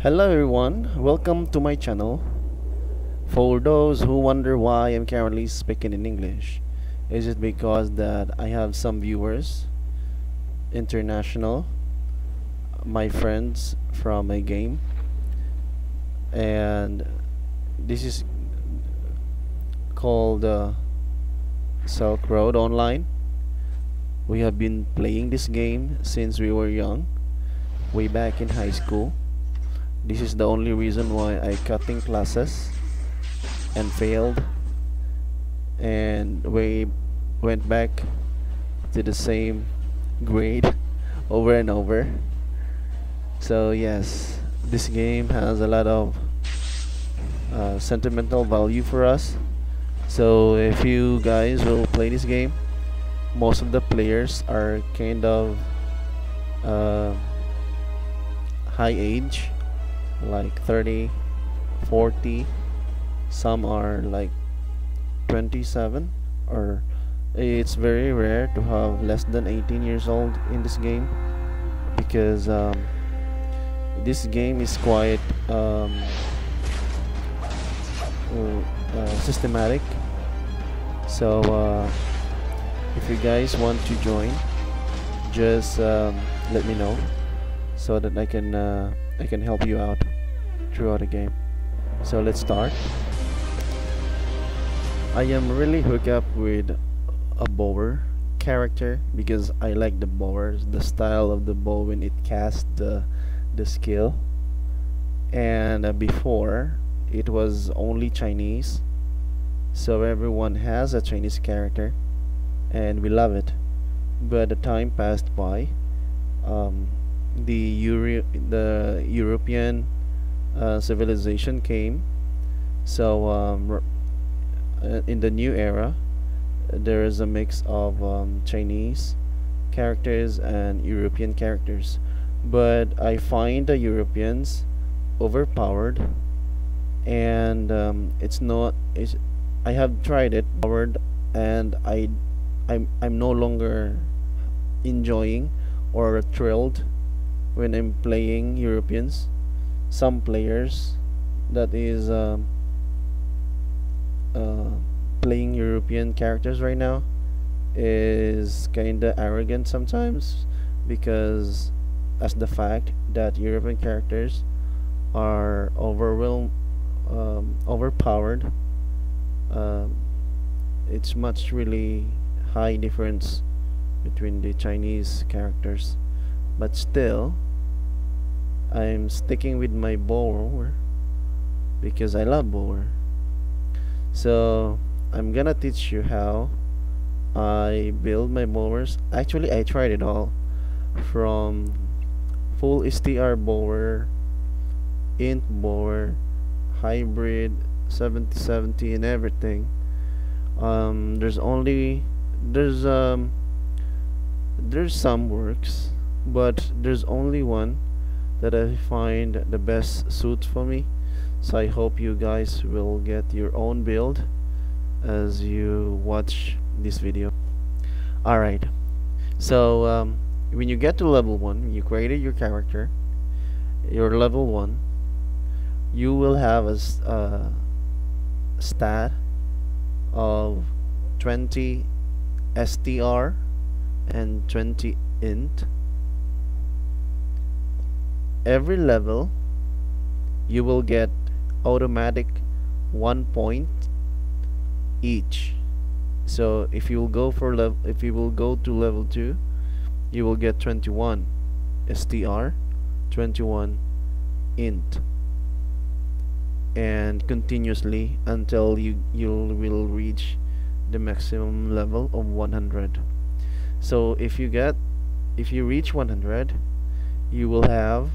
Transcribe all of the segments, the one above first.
Hello everyone, welcome to my channel. For those who wonder why I'm currently speaking in English, is it because that I have some viewers, international, my friends from a game, and this is called Silkroad Online. We have been playing this game since we were young, way back in high school. This is the only reason why I cutting classes and failed, and we went back to the same grade over and over. So yes, this game has a lot of sentimental value for us. So if you guys will play this game, most of the players are kind of high age, like 30, 40. Some are like 27, or it's very rare to have less than 18 years old in this game, because this game is quite systematic. So if you guys want to join, just let me know so that I can help you out throughout the game. So let's start. I am really hooked up with a bower character because I like the bowers, the style of the bow when it casts the skill. And before it was only Chinese, so everyone has a Chinese character and we love it. But the time passed by, the European civilization came. So in the new era, there is a mix of Chinese characters and European characters, but I find the Europeans overpowered, and I have tried it powered, and I'm no longer enjoying or thrilled when I'm playing Europeans. Some players that is playing European characters right now is kinda arrogant sometimes, because as the fact that European characters are overpowered. It's much really high difference between the Chinese characters, but still I'm sticking with my bower because I love bower. So I'm gonna teach you how I build my bowers. Actually, I tried it all, from full STR bower, int bower, hybrid, 70/70 and everything. There's some works, but there's only one that I find the best suit for me. So I hope you guys will get your own build as you watch this video. Alright, so when you get to level 1, you created your character, your level 1, you will have a stat of 20 STR and 20 int. Every level you will get automatic 1 point each. So if you will go to level 2, you will get 21 STR, 21 int, and continuously until you will reach the maximum level of 100. So if you reach 100, you will have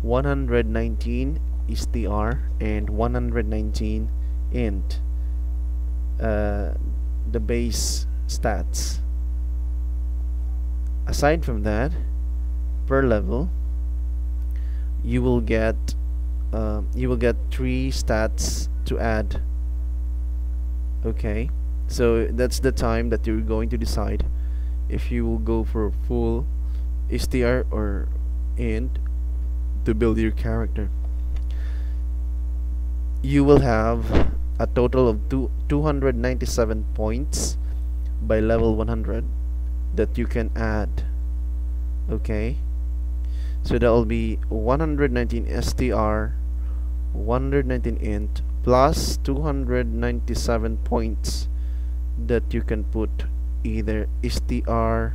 119 STR and 119 int, the base stats. Aside from that, per level you will get 3 stats to add. Okay, so that's the time that you're going to decide if you will go for full STR or int to build your character. You will have a total of 297 points by level 100 that you can add. Okay, so that will be 119 STR, 119 int plus 297 points that you can put either STR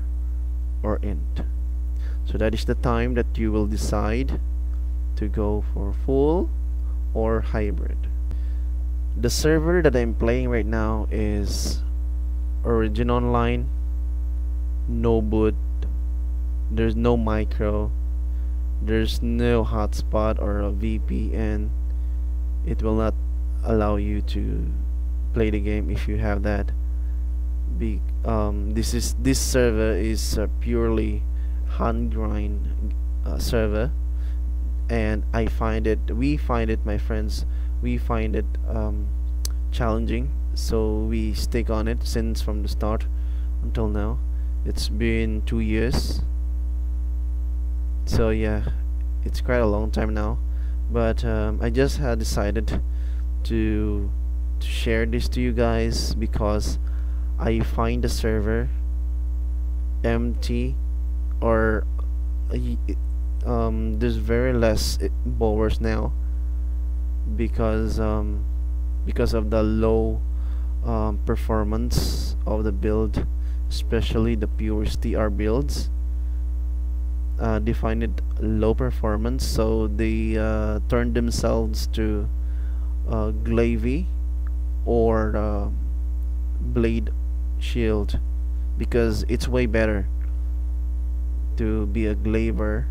or int. So that is the time that you will decide to go for full or hybrid. The server that I'm playing right now is Origin Online, no boot, there's no micro, there's no hotspot or a VPN. It will not allow you to play the game if you have that. This server is a purely hand grind server, and we find it, my friends, we find it challenging, so we stick on it since from the start until now. It's been 2 years, so yeah, it's quite a long time now, but I just had decided to share this to you guys because I find the server empty, or there's very less bowlers now because of the low performance of the build, especially the pure STR builds. They find it low performance, so they turn themselves to Glavy or Blade Shield, because it's way better to be a Glaver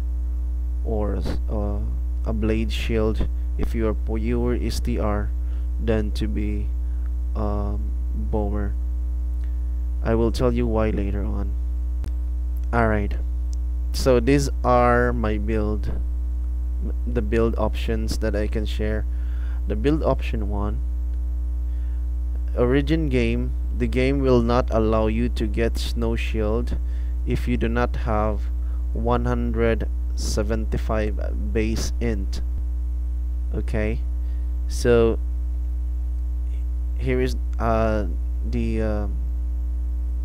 or a Blade Shield if you are pure STR than to be Bower. I will tell you why later on. Alright, so these are my the build options that I can share. The build option 1, Origin game, the game will not allow you to get snowshield if you do not have 175 base int. Okay, so here is the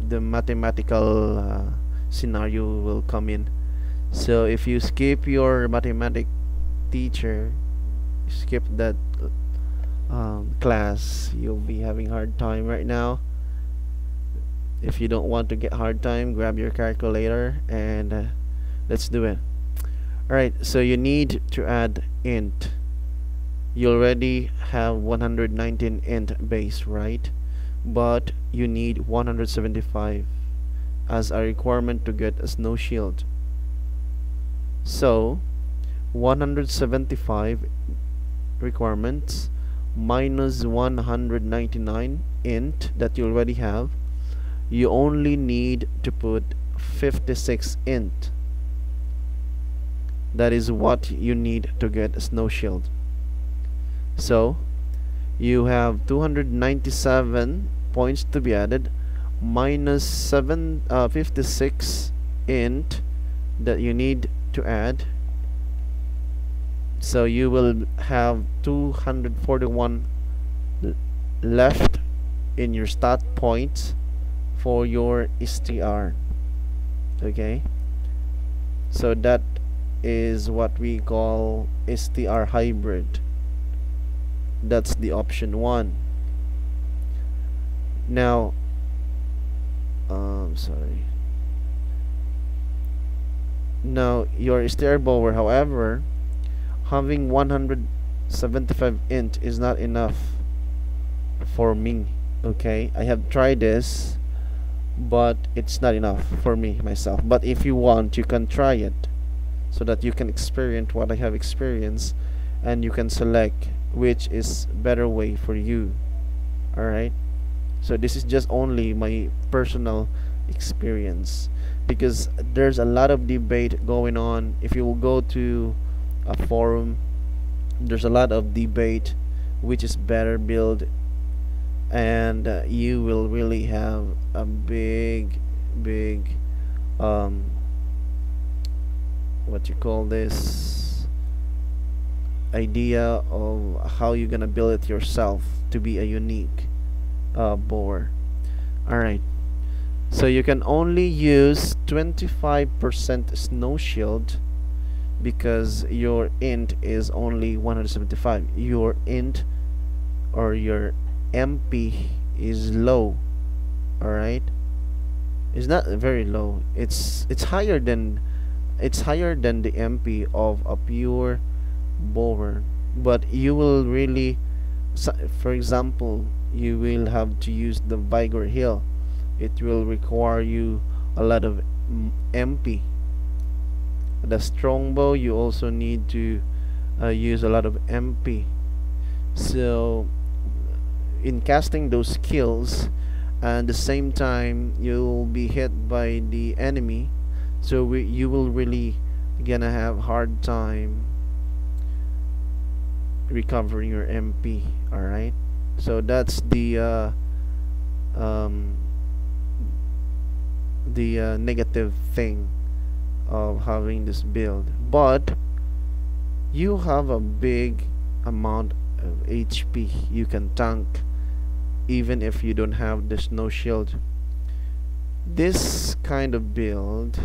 mathematical scenario will come in. So if you skip your mathematic teacher, skip that class, you'll be having hard time right now. If you don't want to get hard time, grab your calculator and let's do it. Alright, so you need to add int. You already have 119 int base, right? But you need 175 as a requirement to get a snow shield. So 175 requirements minus 199 int that you already have, you only need to put 56 int. That is what you need to get a snow shield. So you have 297 points to be added minus 56 int that you need to add. So you will have 241 left in your stat points for your STR. Okay, so that is what we call STR Hybrid. That's the option 1. Now sorry, now your STR Bower, however, having 175 int is not enough for me. Okay, I have tried this, but it's not enough for me myself. But if you want, you can try it so that you can experience what I have experienced, and you can select which is better way for you. Alright, so this is just only my personal experience, because there's a lot of debate going on. If you will go to a forum, there's a lot of debate which is better build, and you will really have a big what you call this, idea of how you're gonna build it yourself to be a unique bore. Alright, so you can only use 25% snow shield because your int is only 175. Your int or your MP is low. Alright, it's not very low. It's higher than the MP of a pure bower, but you will really, for example, you will have to use the vigor hill. It will require you a lot of MP. The strongbow, you also need to use a lot of MP. So in casting those skills, and the same time you'll be hit by the enemy, so you will really gonna have hard time recovering your MP. Alright, so that's the negative thing of having this build, but you have a big amount of HP you can tank even if you don't have the snow shield. This kind of build,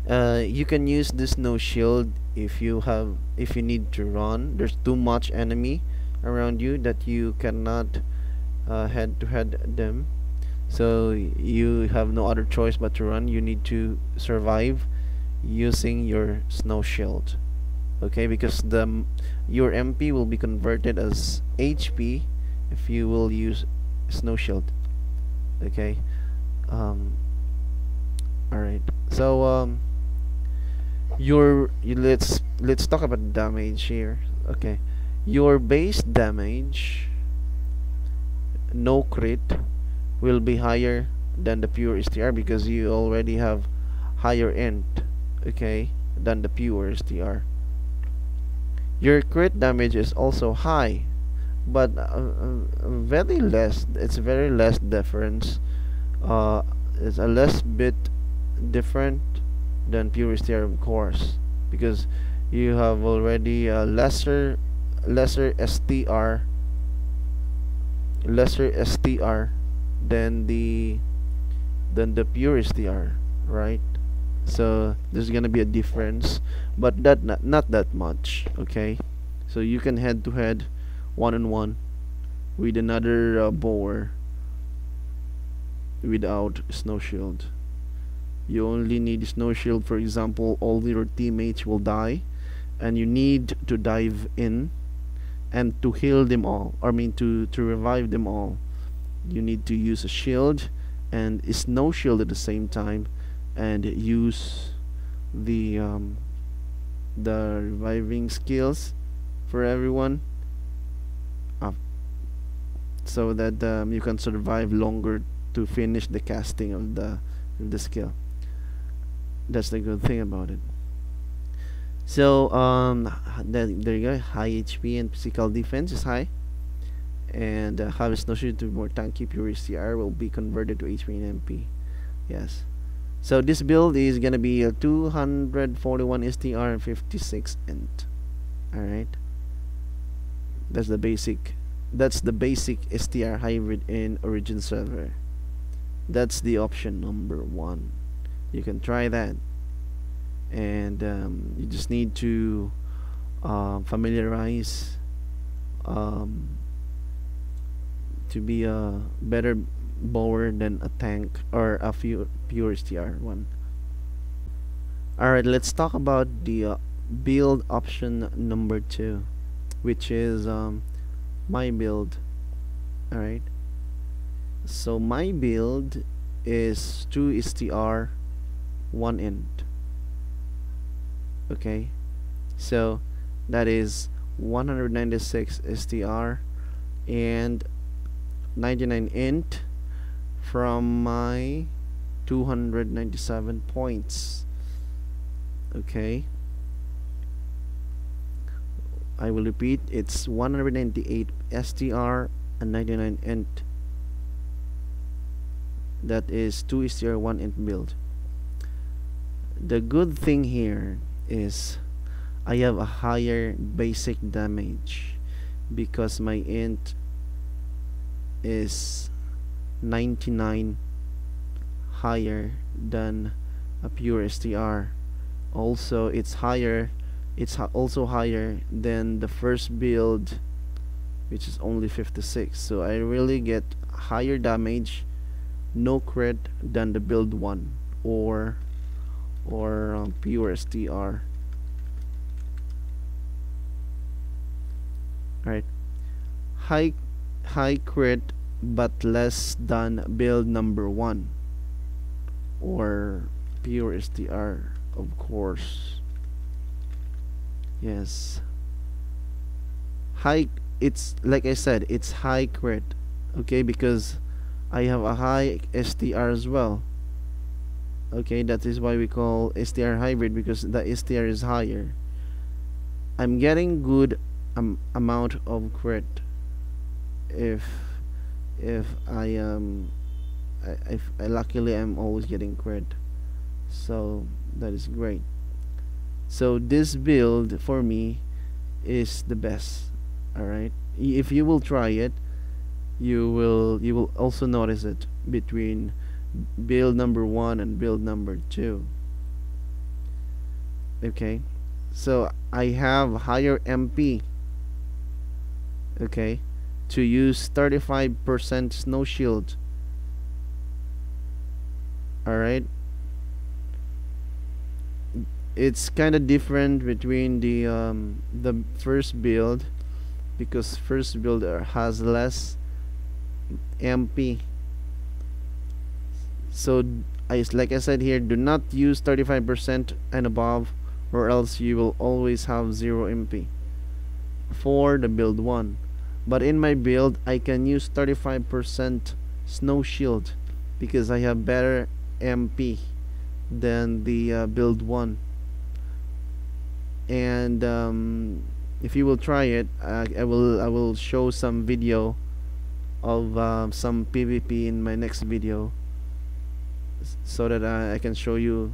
you can use the snow shield if you need to run. There's too much enemy around you that you cannot head to head them, so you have no other choice but to run. You need to survive using your snow shield, okay, because your MP will be converted as HP if you will use snow shield, okay. Alright, so let's talk about damage here. Okay, your base damage, no crit, will be higher than the pure STR because you already have higher int, okay, than the pure STR. Your crit damage is also high, but very less. It's very less difference. It's a less bit different than pure STR, of course, because you have already a lesser STR than the pure STR, right? So there's gonna be a difference, but not that much, okay. So you can head to head, one-on-one with another bower without snow shield. You only need snow shield. For example, all your teammates will die and you need to dive in and to heal them all, or I mean to revive them all. You need to use a shield and a snow shield at the same time, and use the reviving skills for everyone, so that you can survive longer to finish the casting of the skill. That's the good thing about it. So there you go. High HP and physical defense is high, and have a snow shield to be more tanky. Pure STR will be converted to HP and MP. Yes. So this build is gonna be a 241 STR and 56 int. All right. That's the basic STR hybrid in Origin server. That's the option number 1. You can try that, and you just need to familiarize to be a better bower than a tank or a pure STR one. Alright, let's talk about the build option number 2, which is my build. Alright, so my build is 2 STR 1 int. Okay, so that is 196 STR and 99 int from my 297 points. Okay, I will repeat, it's 198 STR and 99 int. That is 2 STR 1 int build. The good thing here is I have a higher basic damage because my int is 99 higher than a pure STR. Also, it's also higher than the first build, which is only 56. So I really get higher damage, no crit, than the build 1 or pure STR. Right, high crit but less than build number 1 or pure STR, of course. Yes, high, it's like I said, it's high crit, okay, because I have a high STR as well. Okay, that is why we call STR hybrid, because the STR is higher. I'm getting good amount of crit if I luckily I'm always getting crit, so that is great. So this build for me is the best. All right, if you will try it, you will also notice it between build number 1 and build number 2. Okay, so I have higher MP, okay, to use 35% snow shield. Alright, it's kind of different between the first build, because first build has less MP. So like I said here, do not use 35% and above, or else you will always have 0 MP for the build 1. But in my build, I can use 35% snow shield because I have better MP than the build 1. And if you will try it, I will show some video of some PvP in my next video, so that I can show you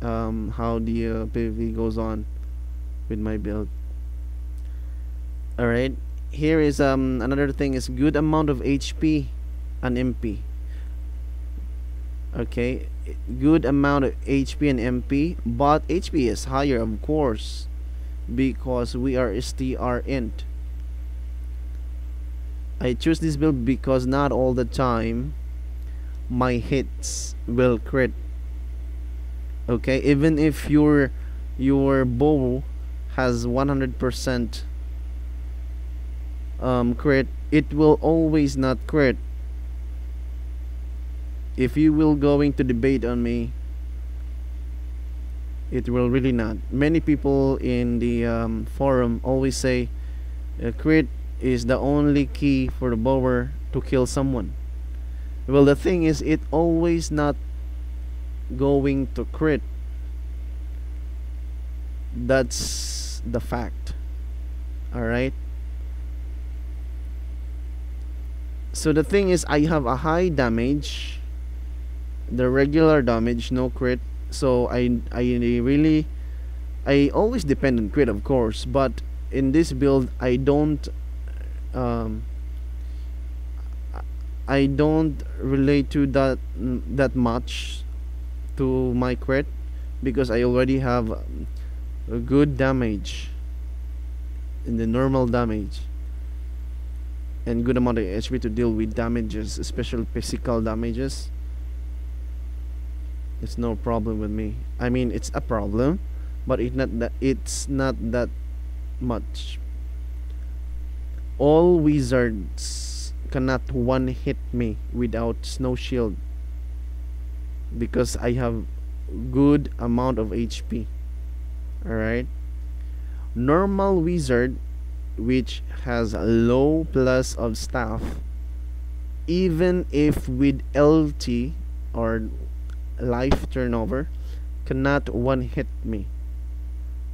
how the PvP goes on with my build. Alright, here is another thing is good amount of HP and MP. Okay, good amount of HP and MP, but HP is higher, of course, because we are STR int. I choose this build because not all the time my hits will crit. Okay, even if your bow has 100% crit, it will always not crit. If you will going to debate on me, it will really not. Many people in the forum always say crit is the only key for the bower to kill someone. Well, the thing is, it always not going to crit. That's the fact. Alright, so the thing is, I have a high damage, the regular damage, no crit. So I always depend on crit, of course, but in this build I don't relate to that much to my crit, because I already have a good damage in the normal damage and good amount of HP to deal with damages, especially physical damages. It's no problem with me. I mean, it's a problem, but it's not that much. All wizards cannot one hit me without snow shield because I have good amount of HP. Alright, normal wizard which has a low plus of staff, even if with LT or life turnover, cannot one hit me.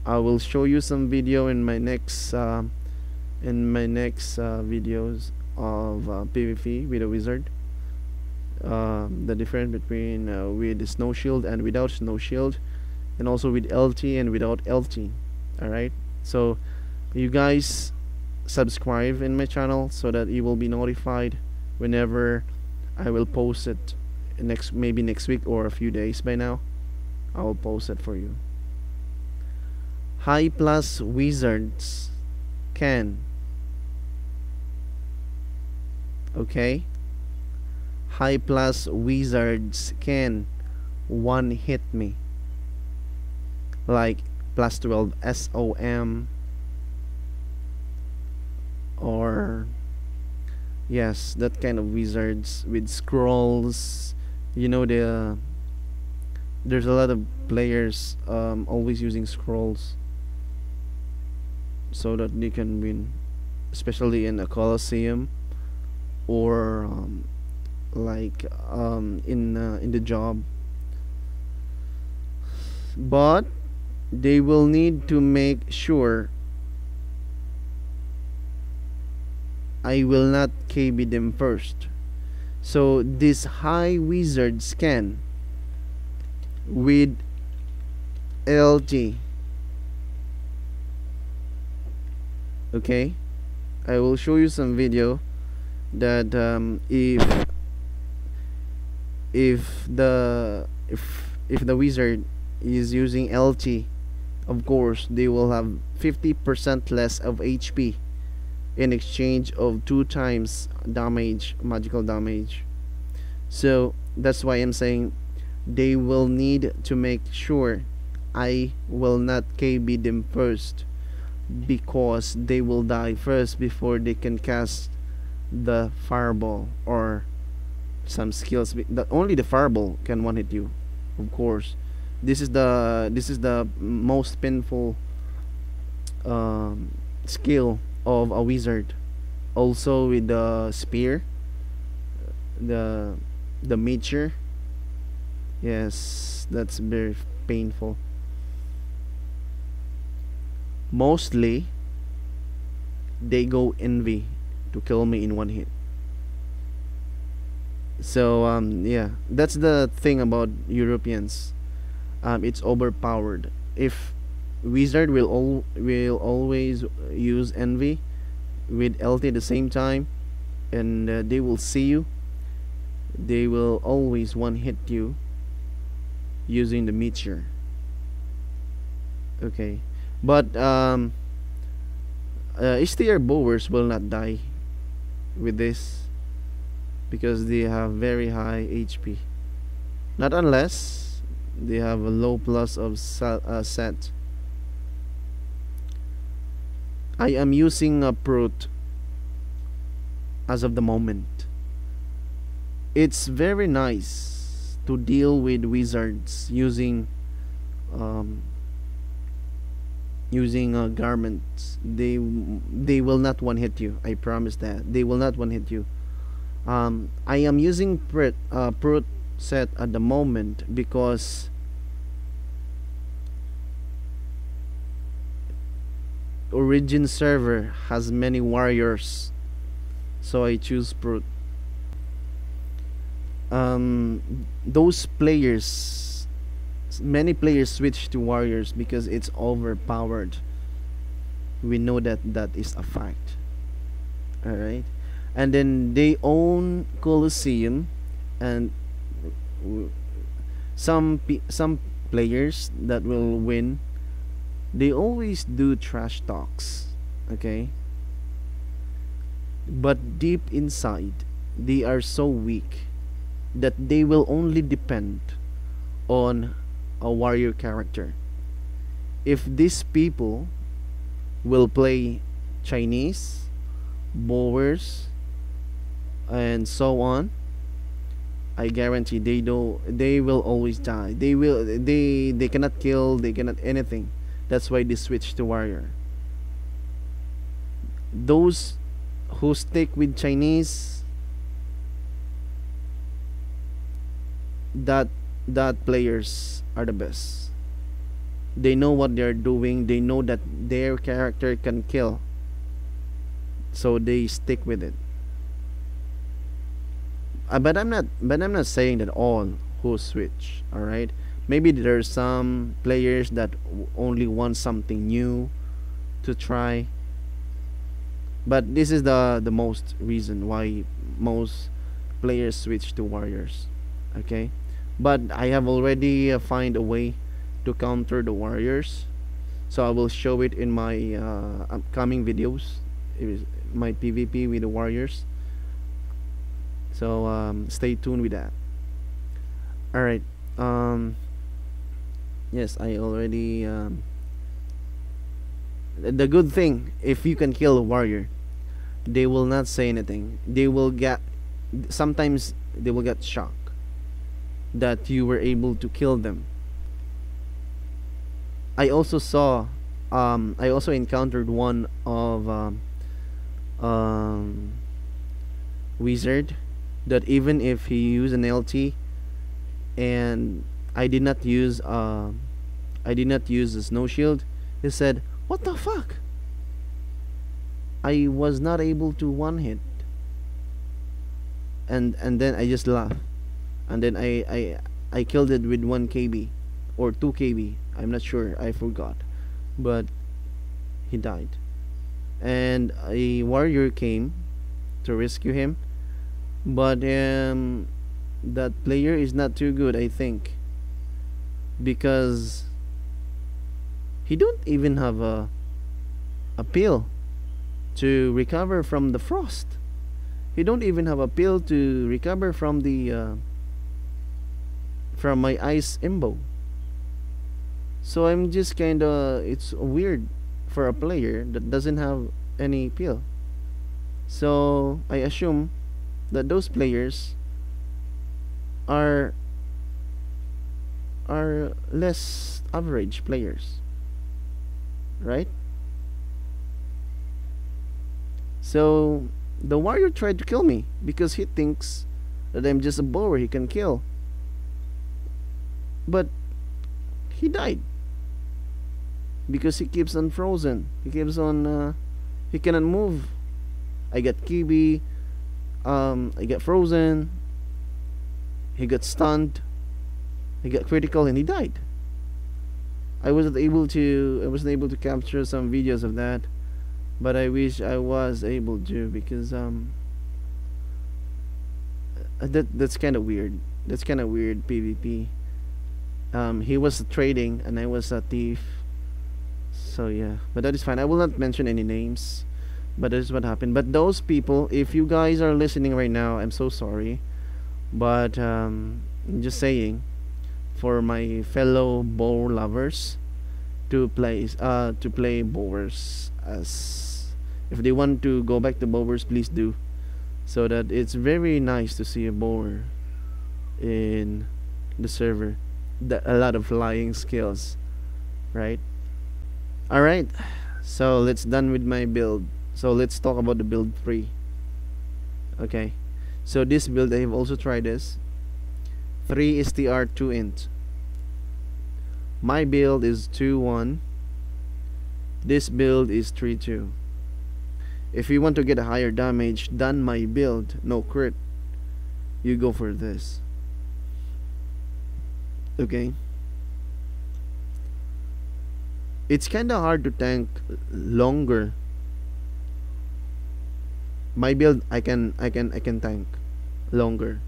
I will show you some video in my next videos of PvP with a wizard, the difference between with snow shield and without snow shield, and also with LT and without LT. Alright, so you guys subscribe in my channel so that you will be notified whenever I will post it maybe next week or a few days by now. I will post it for you. High plus wizards can, okay, high plus wizards can one hit me, like plus 12 SOM, or yes, that kind of wizards with scrolls. You know, there's a lot of players always using scrolls so that they can win, especially in a Colosseum, or like in the job. But they will need to make sure I will not KB them first. So this high wizard scan with LG, okay, I will show you some video that if the wizard is using LT, of course they will have 50% less of HP in exchange of 2 times damage, magical damage. So that's why I'm saying they will need to make sure I will not KB them first, because they will die first before they can cast the fireball or some skills that only the fireball can one hit you. Of course, this is the most painful skill of a wizard. Also with the spear, the meteor, yes, that's very painful. Mostly they go envy to kill me in one hit. So yeah, that's the thing about Europeans. It's overpowered. If wizard will always use envy with LT at the same time, and they will see you, they will always one hit you using the meteor. Okay, but STR bowers will not die with this because they have very high HP. Not unless they have a low plus of set. I am using a Brute as of the moment. It's very nice to deal with wizards using garments. They will not one hit you. I promise that they will not one hit you. I am using Brute set at the moment because Origin server has many warriors, so I choose Brute. Those players, many players switch to warriors because it's overpowered. We know that that is a fact. All right, and then they own Colosseum, and some players that will win, they always do trash talks, okay, but deep inside they are so weak that they will only depend on a warrior character. If these people will play Chinese, bowers, and so on, I guarantee they will always die. They cannot kill, they cannot anything. That's why they switch to warrior. Those who stick with Chinese, that players are the best. They know what they're doing. They know that their character can kill, so they stick with it. But I'm not saying that all who switch, all right, Maybe there's some players that only want something new to try, but this is the most reason why most players switch to warriors. Okay, but I have already find a way to counter the warriors, so I will show it in my upcoming videos. It is my PvP with the warriors, so stay tuned with that. All right. Yes, I already the good thing, if you can kill a warrior, they will not say anything. They will get, sometimes they will get shocked that you were able to kill them. I also saw I also encountered one of wizard that even if he used an LT and I did not use the snow shield, he said, "What the fuck? I was not able to one hit." And then I just laughed, and then I killed it with 1 KB or 2 KB. I'm not sure. I forgot, but he died, and a warrior came to rescue him, but that player is not too good, I think, because he don't even have a pill to recover from the frost. He don't even have a pill to recover from the from my ice imbo. So I'm just kinda, it's weird for a player that doesn't have any pill. So I assume that those players are less average players, right? So the warrior tried to kill me because he thinks that I'm just a bower he can kill, but he died because he keeps on frozen. He keeps on he cannot move. I get kibi, I get frozen, he got stunned, he got critical, and he died. I wasn't able to capture some videos of that, but I wish I was able to, because that's kind of weird. That's kind of weird PvP. He was trading and I was a thief. So yeah, but that is fine. I will not mention any names, but that is what happened. But those people, if you guys are listening right now, I'm so sorry, but I'm just saying, for my fellow bow lovers, to play bowers, as if they want to go back to bowers, please do, so that it's very nice to see a bower in the server. A lot of flying skills, right? All right, so let's done with my build. So let's talk about the build 3. Okay, so this build, I have also tried this 3 STR 2 int. My build is 2-1. This build is 3-2. If you want to get a higher damage than my build, no crit, you go for this. Okay, it's kinda hard to tank longer. My build, I can tank longer.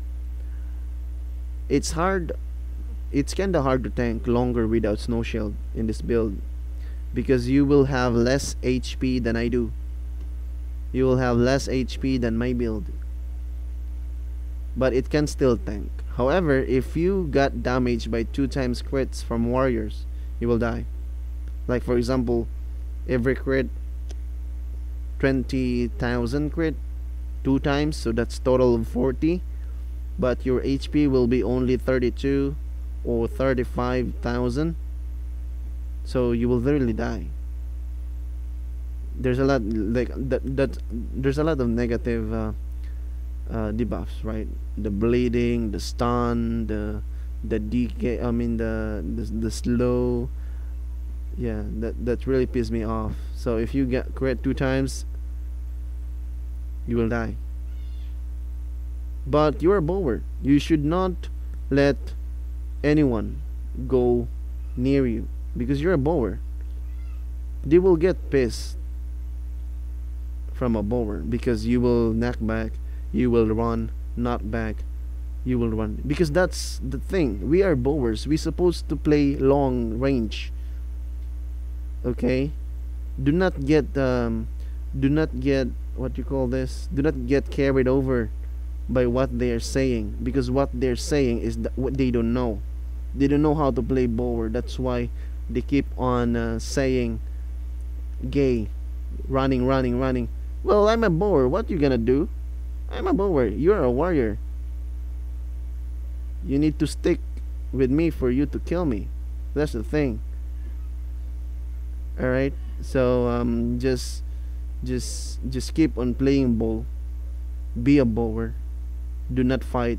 It's kinda hard to tank longer without snow shield in this build, because you will have less HP than I do. You will have less HP than my build, but it can still tank. However, if you got damaged by 2 times crits from warriors, you will die. Like for example, every crit 20,000 crit 2 times, so that's total of 40, but your HP will be only 32 or 35,000, so you will literally die. There's a lot like that there's a lot of negative debuffs, right? The bleeding, the stun, the DK, I mean the slow. Yeah, that really pissed me off. So if you get crit 2 times, you will die. But you're a bower. You should not let anyone go near you because you're a bower. They will get pissed from a bower because you will knock back, you will run, knock back, you will run, because that's the thing. We are bowers, we supposed to play long range. Okay, do not get what you call this, do not get carried over by what they are saying, because what they're saying is what they don't know. They don't know how to play bower. That's why they keep on saying gay, running, running, running. Well, I'm a bower, what you gonna do? I'm a bower, you're a warrior. You need to stick with me for you to kill me. That's the thing. Alright, so just keep on playing bow. Be a bower. Do not fight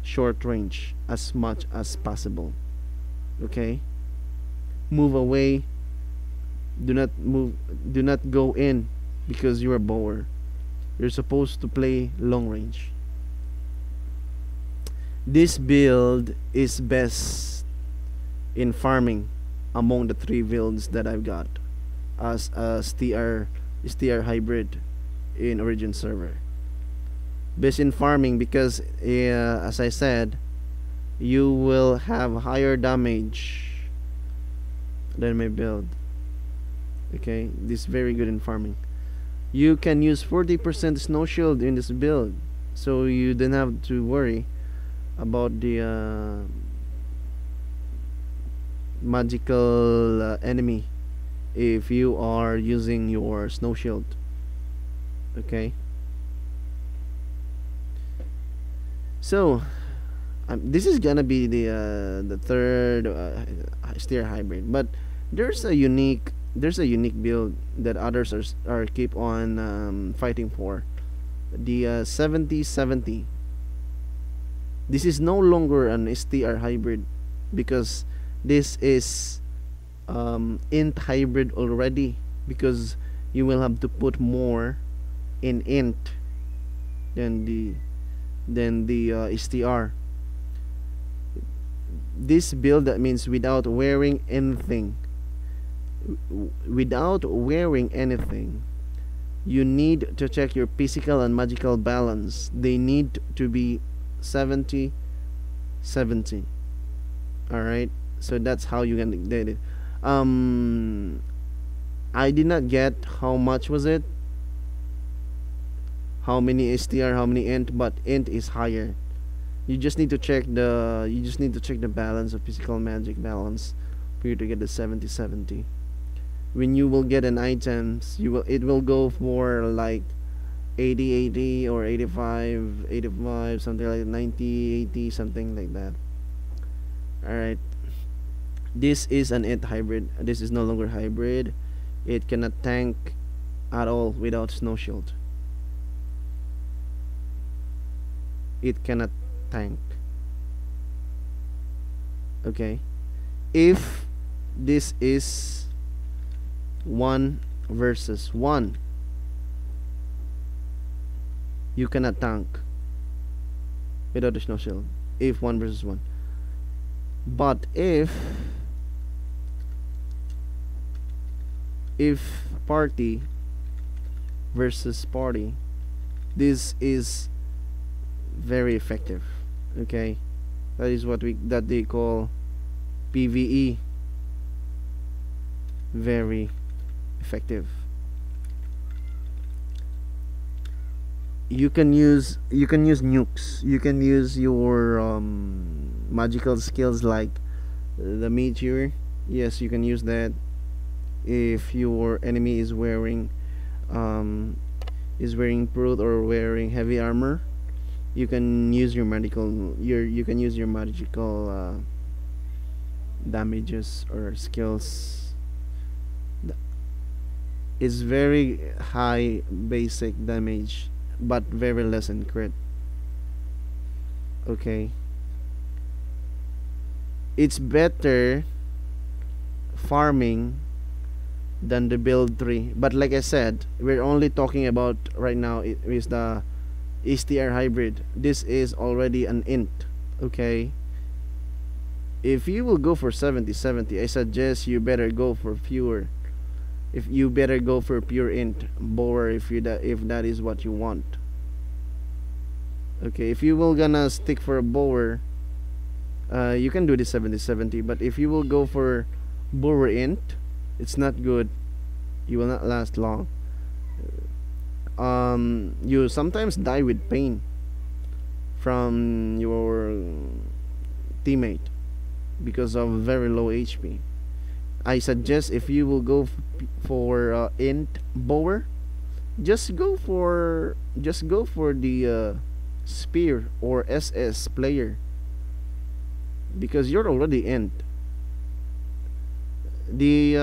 short range as much as possible. Okay? Move away. Do not go in because you're a bower. You're supposed to play long range. This build is best in farming among the 3 builds that I've got as a STR Hybrid in Origin server. Best in farming because as I said, you will have higher damage than my build. Okay, this is very good in farming. You can use 40% snowshield in this build, so you don't have to worry about the magical enemy if you are using your snowshield. Okay, so this is gonna be the third STR Hybrid, but there's a unique build that others are keep on fighting for, the 70-70. This is no longer an STR Hybrid because this is int hybrid already, because you will have to put more in int than the STR. This build, that means without wearing anything, you need to check your physical and magical balance. They need to be 70-70. Alright, so that's how you can get it. I did not get how much was it, how many STR, how many int, but int is higher. You just need to check the balance of physical magic balance for you to get the 70-70. When you will get an items, it will go for like 80-80 or 85-85, something like 90-80, something like that. Alright, this is an int hybrid. This is no longer hybrid. It cannot tank at all without snow shield. It cannot tank. Okay, if this is 1 versus 1, you cannot tank without the snow shield. If 1 versus 1, but if party versus party, this is very effective. Okay, that is what they call PvE. Very effective. You can use nukes. You can use your magical skills like the meteor. Yes, you can use that. If your enemy is wearing brute or wearing heavy armor, you can use your magical damages or skills. It's very high basic damage but very less in crit. Okay, it's better farming than the build 3, but like I said, we're only talking about right now is the STR Hybrid. This is already an int. Okay, if you will go for 70/70, I suggest you better go for fewer. If you better go for pure int bower, if that is what you want. Okay, if you will gonna stick for a bower, you can do the 70/70, but if you will go for bower int, it's not good. You will not last long. You sometimes die with pain from your teammate because of very low HP. I suggest if you will go for int bower, just go for the spear or SS player, because you're already int. The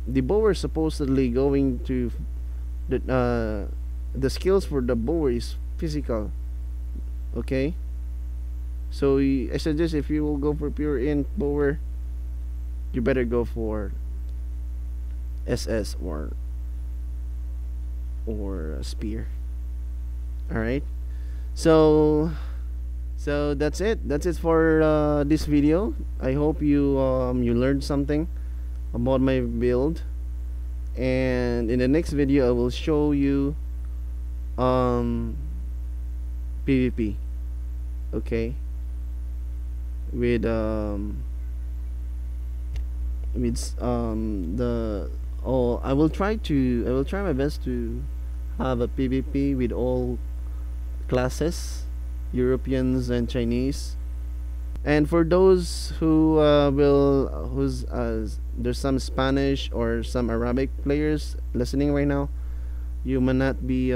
bower supposedly going to the skills for the bower is physical. Okay, so I suggest if you will go for pure int bower, you better go for SS or a spear. All right, so that's it for this video. I hope you you learned something about my build, and in the next video I will show you PvP, okay, with the I will try my best to have a PvP with all classes, Europeans and Chinese. And for those who there's some Spanish or some Arabic players listening right now, you might not be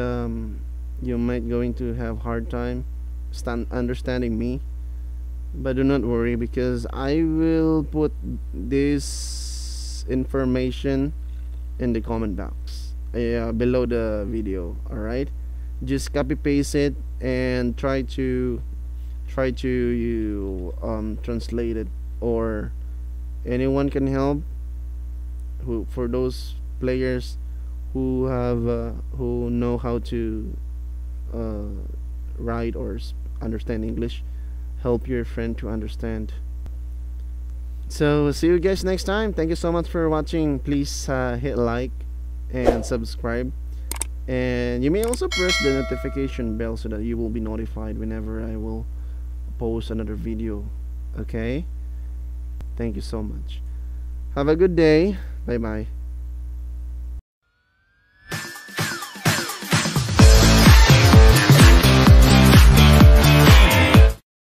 you might going to have hard time understanding me, but do not worry, because I will put this information in the comment box below the video. All right, just copy paste it and try to translate it, or anyone can help for those players who know how to write or understand English. Help your friend to understand. So see you guys next time. Thank you so much for watching. Please hit like and subscribe, and you may also press the notification bell so that you will be notified whenever I will post another video. Okay, thank you so much. Have a good day. Bye bye.